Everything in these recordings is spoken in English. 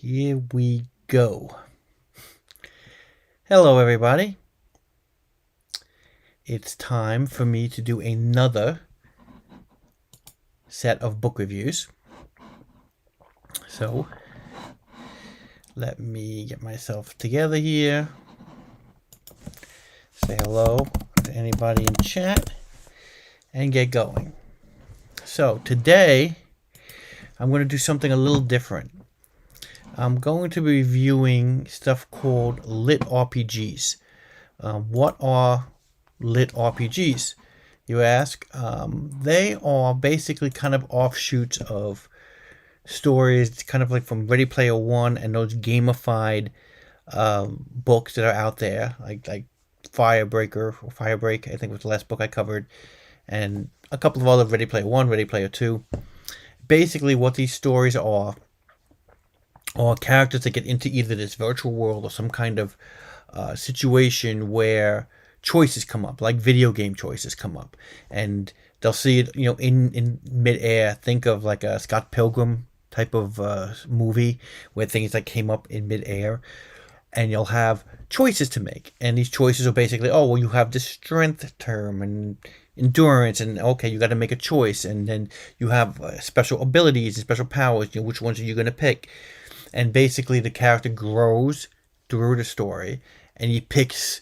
Here we go. Hello, everybody. It's time for me to do another set of book reviews. So, let me get myself together here. Say hello to anybody in chat and get going. So, today I'm going to do something a little different. I'm going to be reviewing stuff called LitRPGs. What are LitRPGs, you ask? They are basically kind of offshoots of stories, kind of like from Ready Player One and those gamified books that are out there, like Firebreak, I think was the last book I covered, and a couple of other Ready Player One, Ready Player Two. Basically, what these stories are characters that get into either this virtual world or some kind of situation where choices come up, like video game choices come up, and they'll see it, in midair. Think of like a Scott Pilgrim type of movie where things like came up in midair, and you'll have choices to make, and these choices are basically, oh, well, you have this strength term and endurance, and okay, you got to make a choice, and then you have special abilities and special powers. Which ones are you going to pick? And basically the character grows through the story, and he picks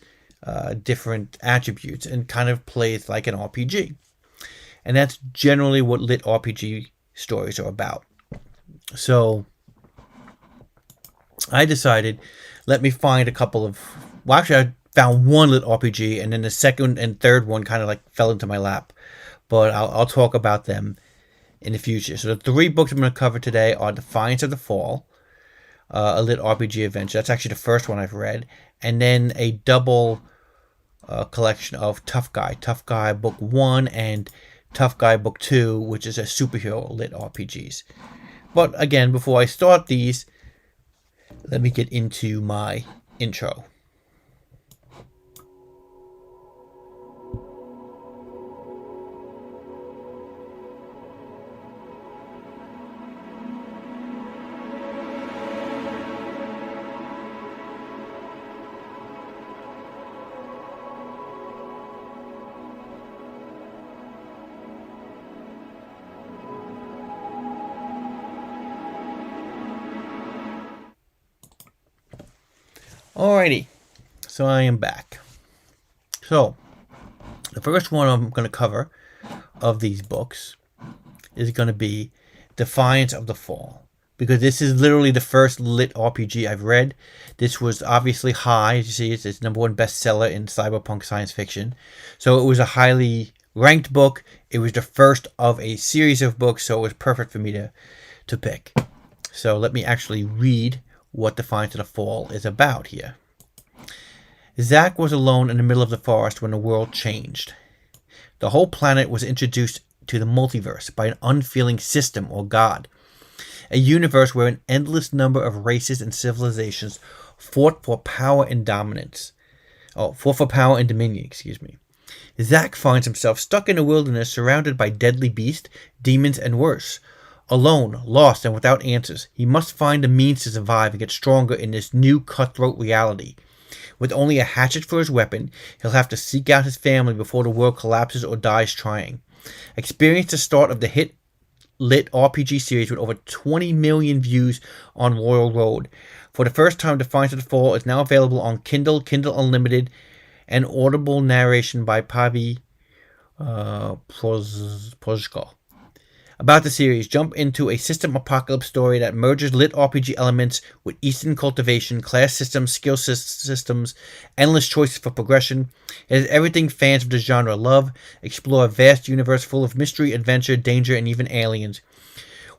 different attributes and kind of plays like an RPG. And that's generally what lit RPG stories are about. So I decided, let me find a couple of, well, actually I found one lit RPG, and then the second and third one kind of like fell into my lap, but I'll talk about them in the future. So the three books I'm going to cover today are Defiance of the Fall, a lit RPG adventure. That's actually the first one I've read. And then a double collection of Tough Guy Book 1 and Tough Guy Book 2, which is a superhero lit RPGs. But again, before I start these, let me get into my intro. Alrighty, so I am back. So, the first one I'm going to cover of these books is going to be Defiance of the Fall, because this is literally the first lit RPG I've read. This was obviously high, as you see, it's its #1 bestseller in cyberpunk science fiction. So it was a highly ranked book. It was the first of a series of books, so it was perfect for me to pick. So let me actually read what Defiance of the Fall is about here. Zack was alone in the middle of the forest when the world changed. The whole planet was introduced to the multiverse by an unfeeling system or god. A universe where an endless number of races and civilizations fought for power and dominance. Fought for power and dominion, excuse me. Zack finds himself stuck in a wilderness surrounded by deadly beasts, demons, and worse. Alone, lost, and without answers, he must find a means to survive and get stronger in this new cutthroat reality. With only a hatchet for his weapon, he'll have to seek out his family before the world collapses or dies trying. Experience the start of the hit lit RPG series with over 20 million views on Royal Road. For the first time, Defiance of the Fall is now available on Kindle, Kindle Unlimited, and audible narration by Pavi Prozko. About the series, jump into a system apocalypse story that merges lit RPG elements with Eastern cultivation, class systems, skill systems, endless choices for progression. It has everything fans of the genre love. Explore a vast universe full of mystery, adventure, danger, and even aliens,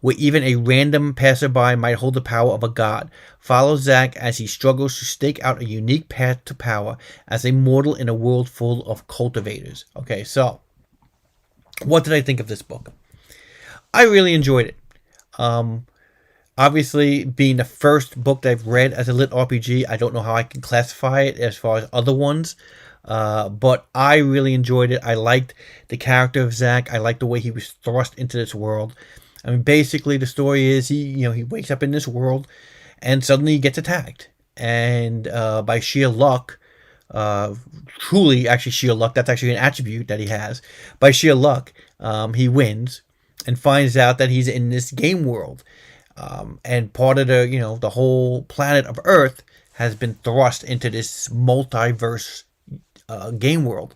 where even a random passerby might hold the power of a god. Follow Zack as he struggles to stake out a unique path to power as a mortal in a world full of cultivators. Okay, so what did I think of this book? I really enjoyed it. Obviously, being the first book that I've read as a lit RPG, I don't know how I can classify it as far as other ones. But I really enjoyed it. I liked the character of Zack. I liked the way he was thrust into this world. I mean, basically, the story is he wakes up in this world, and suddenly he gets attacked. And by sheer luck, truly actually sheer luck, that's actually an attribute that he has. By sheer luck, he wins and finds out that he's in this game world. And part of the whole planet of Earth has been thrust into this multiverse game world.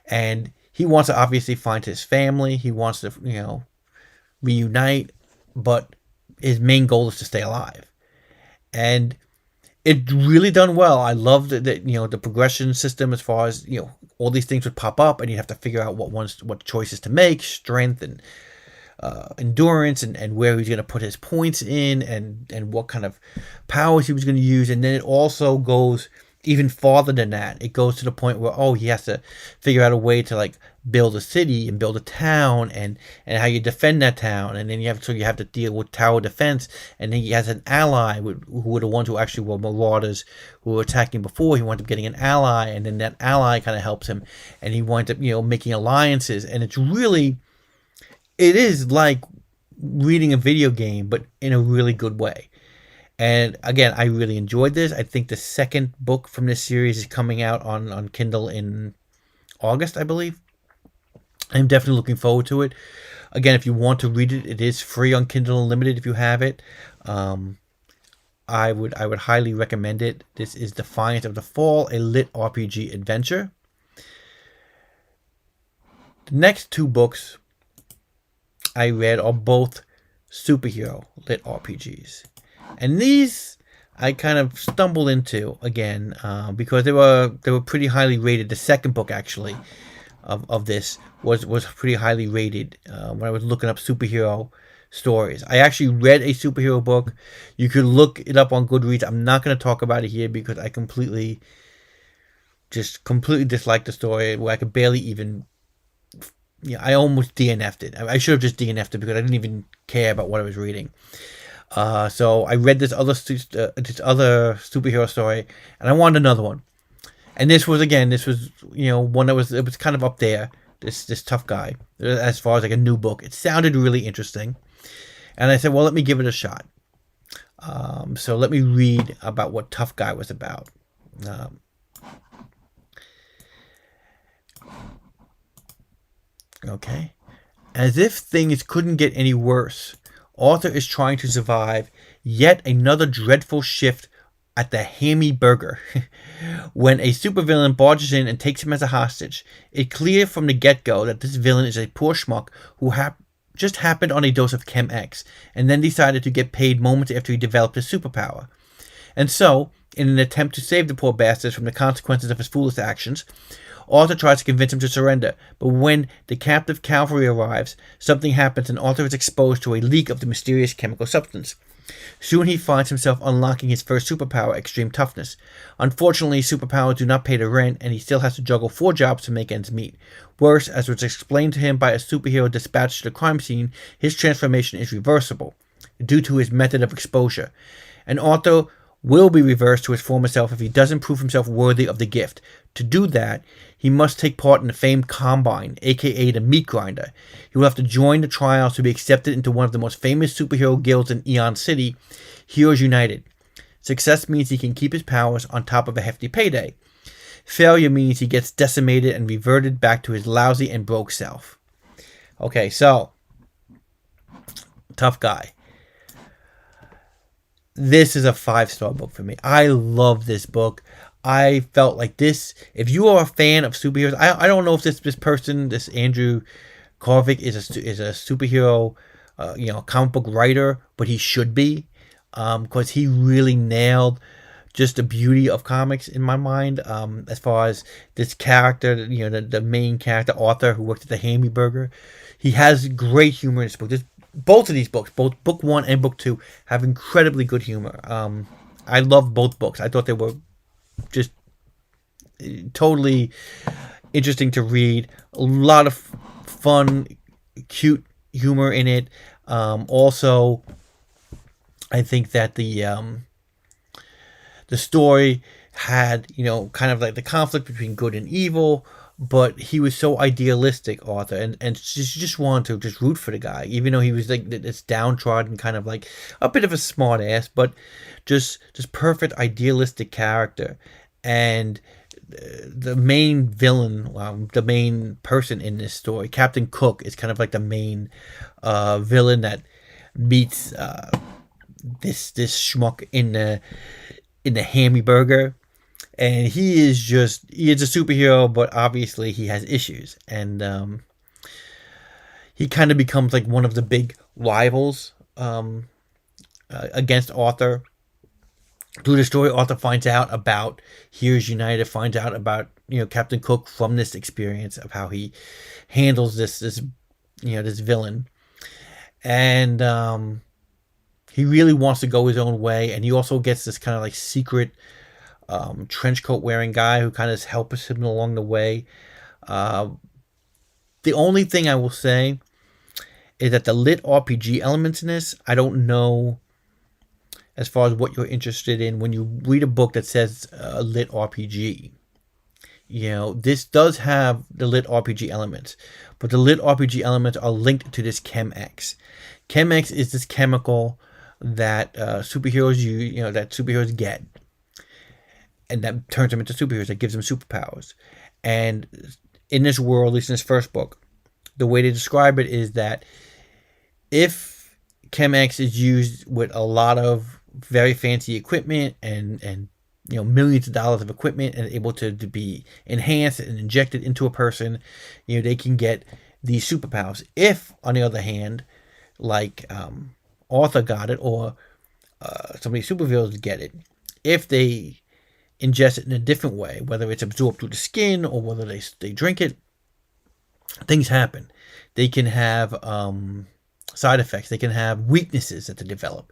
And he wants to obviously find his family. He wants to, reunite, but his main goal is to stay alive. And it really done well. I loved that the progression system, as far as all these things would pop up, and you'd have to figure out what choices to make, strength and endurance, and where he's going to put his points in, and what kind of powers he was going to use. And then it also goes even farther than that. It goes to the point where he has to figure out a way to build a city and build a town, and how you defend that town. And then you have to deal with tower defense. And then he has an ally who were the ones who actually were marauders who were attacking before. He wound up getting an ally, and then that ally kind of helps him, and he winds up making alliances. And it is like reading a video game, but in a really good way. And again, I really enjoyed this. I think the second book from this series is coming out on Kindle in August, I believe. I'm definitely looking forward to it. Again, if you want to read it, it is free on Kindle Unlimited if you have it. I would highly recommend it. This is Defiance of the Fall, a LitRPG adventure. The next two books I read are both superhero LitRPGs. And these I kind of stumbled into again because they were pretty highly rated. The second book actually of this was pretty highly rated when I was looking up superhero stories. I actually read a superhero book. You could look it up on Goodreads. I'm not going to talk about it here because I completely disliked the story, where I could barely even. I almost DNF'd it. I should have just DNF'd it because I didn't even care about what I was reading. So I read this other superhero story, and I wanted another one. And this was one that was kind of up there. This tough guy, as far as a new book. It sounded really interesting, and I said, well, let me give it a shot. So let me read about what Tough Guy was about. Okay. As if things couldn't get any worse, Arthur is trying to survive yet another dreadful shift at the Hammy Burger. When a supervillain barges in and takes him as a hostage, it's clear from the get-go that this villain is a poor schmuck who just happened on a dose of Chem X, and then decided to get paid moments after he developed his superpower. And so, in an attempt to save the poor bastard from the consequences of his foolish actions, Arthur tries to convince him to surrender, but when the captive cavalry arrives, something happens and Arthur is exposed to a leak of the mysterious chemical substance. Soon he finds himself unlocking his first superpower, extreme toughness. Unfortunately, superpowers do not pay the rent, and he still has to juggle 4 jobs to make ends meet. Worse, as was explained to him by a superhero dispatched to the crime scene, his transformation is reversible, due to his method of exposure. And Arthur will be reversed to his former self if he doesn't prove himself worthy of the gift. To do that, he must take part in the famed Combine, aka the Meat Grinder. He will have to join the trials to be accepted into one of the most famous superhero guilds in Eon City, Heroes United. Success means he can keep his powers on top of a hefty payday. Failure means he gets decimated and reverted back to his lousy and broke self. Okay, so, Tough Guy. This is a 5-star book for me. I love this book. I felt like this, if you are a fan of superheroes, I don't know if this person, this Andrew Karevik, is a superhero, comic book writer, but he should be, because he really nailed just the beauty of comics in my mind, as far as this character, the main character, Arthur, who works at the Hammy Burger. He has great humor in this book. Both of these books, both book 1 and book 2, have incredibly good humor. I love both books. I thought they were just totally interesting to read. A lot of fun, cute humor in it. Also, I think that the story had, kind of like the conflict between good and evil, but he was so idealistic, Arthur, and just wanted to just root for the guy, even though he was like this downtrodden kind of like a bit of a smart ass, but just perfect idealistic character. And the main villain, the main person in this story, Captain Cook, is kind of like the main villain that meets this schmuck in the hammy burger. And he is a superhero, but obviously he has issues. And he kind of becomes like one of the big rivals against Arthur. Through the story, Arthur finds out about Heroes United, finds out about, Captain Cook from this experience of how he handles this villain. And he really wants to go his own way. And he also gets this kind of like secret trench coat wearing guy who kind of helps him along the way. The only thing I will say is that the LitRPG elements in this, I don't know as far as what you're interested in when you read a book that says LitRPG. This does have the LitRPG elements, but the LitRPG elements are linked to this ChemX. ChemX is this chemical that superheroes use, that superheroes get, and that turns them into superheroes, that gives them superpowers. And in this world, at least in this first book, the way they describe it is that if ChemX is used with a lot of very fancy equipment and millions of dollars of equipment and able to be enhanced and injected into a person, they can get these superpowers. If, on the other hand, like Arthur got it, or some of these superheroes get it, if they ingest it in a different way, whether it's absorbed through the skin or whether they drink it, things happen. They can have side effects. They can have weaknesses that they develop.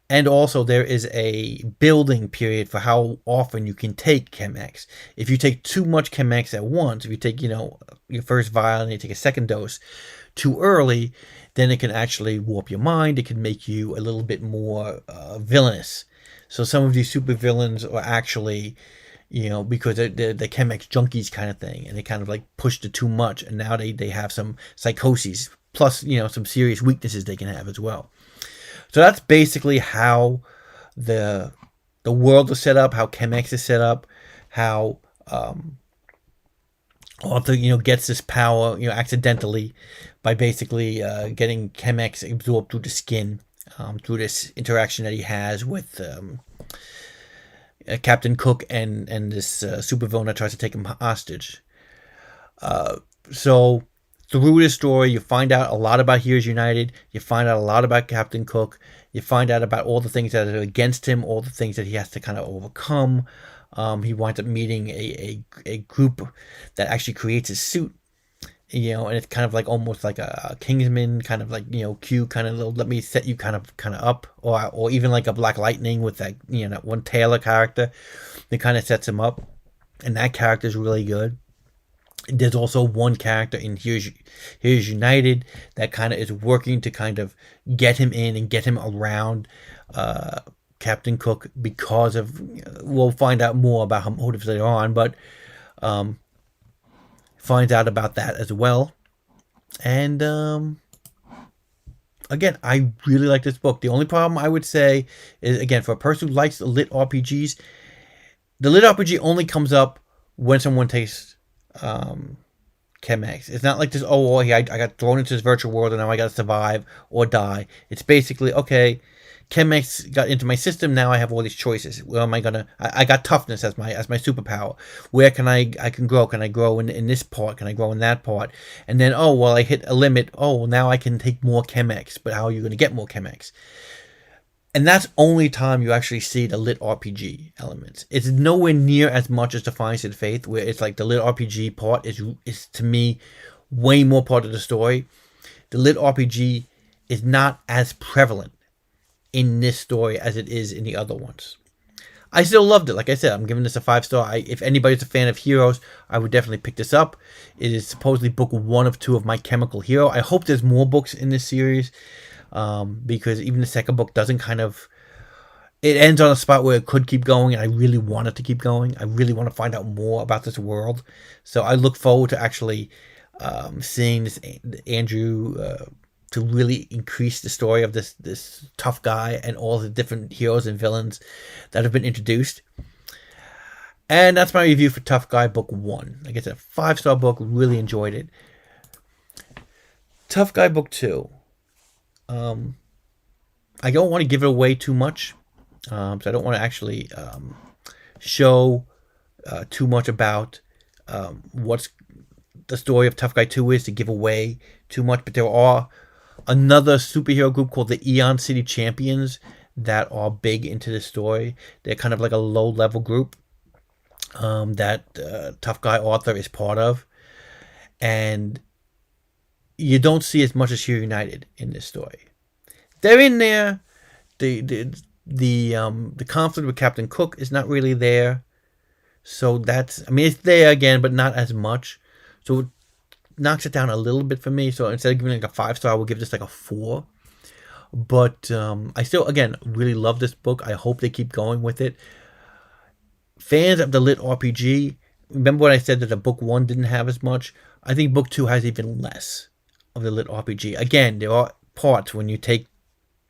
And also there is a building period for how often you can take ChemX. If you take too much ChemX at once, if you take, your first vial and you take a second dose too early, then it can actually warp your mind. It can make you a little bit more villainous. So some of these super villains are actually, because they're the ChemX junkies kind of thing, and they kind of like pushed it too much, and now they have some psychoses, plus, some serious weaknesses they can have as well. So that's basically how the world is set up, how ChemX is set up, how Arthur, gets this power, accidentally by basically getting ChemX absorbed through the skin, through this interaction that he has with Captain Cook and this supervillain that tries to take him hostage. So through this story, you find out a lot about Heroes United. You find out a lot about Captain Cook. You find out about all the things that are against him, all the things that he has to kind of overcome. He winds up meeting a group that actually creates his suit. And it's kind of like almost like a Kingsman, kind of like, Q, kind of let me set you kind of up, or even like a Black Lightning with that, that one Taylor character that kind of sets him up. And that character is really good. There's also one character in Heroes United that kind of is working to kind of get him in and get him around Captain Cook because of, we'll find out more about her motives later on, but finds out about that as well. And again, I really like this book. The only problem I would say is, again, for a person who likes the LitRPGs, the LitRPG only comes up when someone takes ChemX. It's not like this, I got thrown into this virtual world and now I got to survive or die. It's basically, okay, ChemX got into my system, now I have all these choices. Where am I gonna, I got toughness as my superpower. Where can I can grow? Can I grow in this part? Can I grow in that part? And then, I hit a limit. Now I can take more ChemX, but how are you going to get more ChemX? And that's only time you actually see the LitRPG elements. It's nowhere near as much as Defiance and Faith, where it's like the LitRPG part is to me way more part of the story. The LitRPG is not as prevalent in this story as it is in the other ones. I still loved it. Like I said, I'm giving this a 5-star. If anybody's a fan of Heroes, I would definitely pick this up. It is supposedly book 1 of 2 of My Chemical Hero. I hope there's more books in this series. Because even the second book doesn't kind of it ends on a spot where it could keep going, and I really want it to keep going. I really want to find out more about this world. So I look forward to actually seeing this Andrew to really increase the story of this tough guy and all the different heroes and villains that have been introduced. And that's my review for Tough Guy Book 1. Like I said, 5-star book. Really enjoyed it. Tough Guy Book 2. I don't want to give it away too much. So I don't want to actually show too much about what's the story of Tough Guy 2 is, to give away too much. But there are another superhero group called the Eon City Champions that are big into this story. They're kind of like a low-level group that Tough Guy Arthur is part of. And you don't see as much as Hero United in this story. They're in there. The conflict with Captain Cook is not really there. So that's, I mean, it's there again, but not as much. So it knocks it down a little bit for me. So instead of giving it like a 5-star, we'll give this like a 4. But I still, again, really love this book. I hope they keep going with it. Fans of the LitRPG, remember when I said that the book 1 didn't have as much? I think book 2 has even less of the LitRPG. Again, there are parts when you take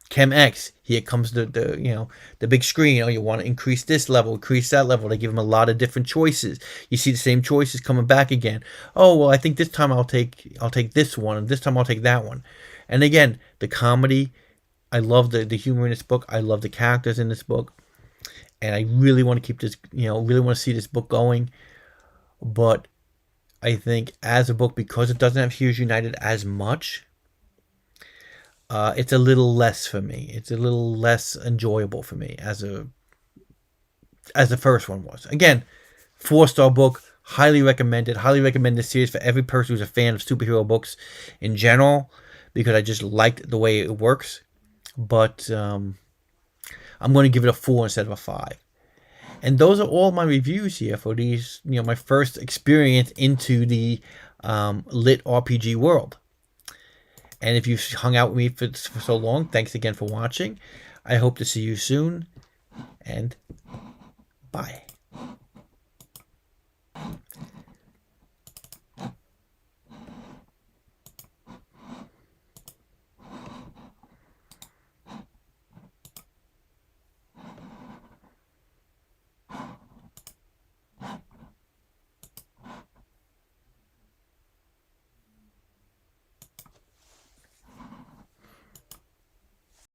Chem X, here comes the big screen. You want to increase this level, increase that level. They give them a lot of different choices. You see the same choices coming back again. Oh well, I think this time I'll take this one, and this time I'll take that one. And again, the comedy. I love the humor in this book. I love the characters in this book, and I really want to keep this. Really want to see this book going. But I think as a book, because it doesn't have Heroes United as much, it's a little less for me. It's a little less enjoyable for me as the first one was. Again, 4-star book, highly recommended. Highly recommend this series for every person who's a fan of superhero books in general, because I just liked the way it works. But I'm going to give it a 4 instead of a 5. And those are all my reviews here for these, my first experience into the LitRPG world. And if you've hung out with me for so long, thanks again for watching. I hope to see you soon, and bye.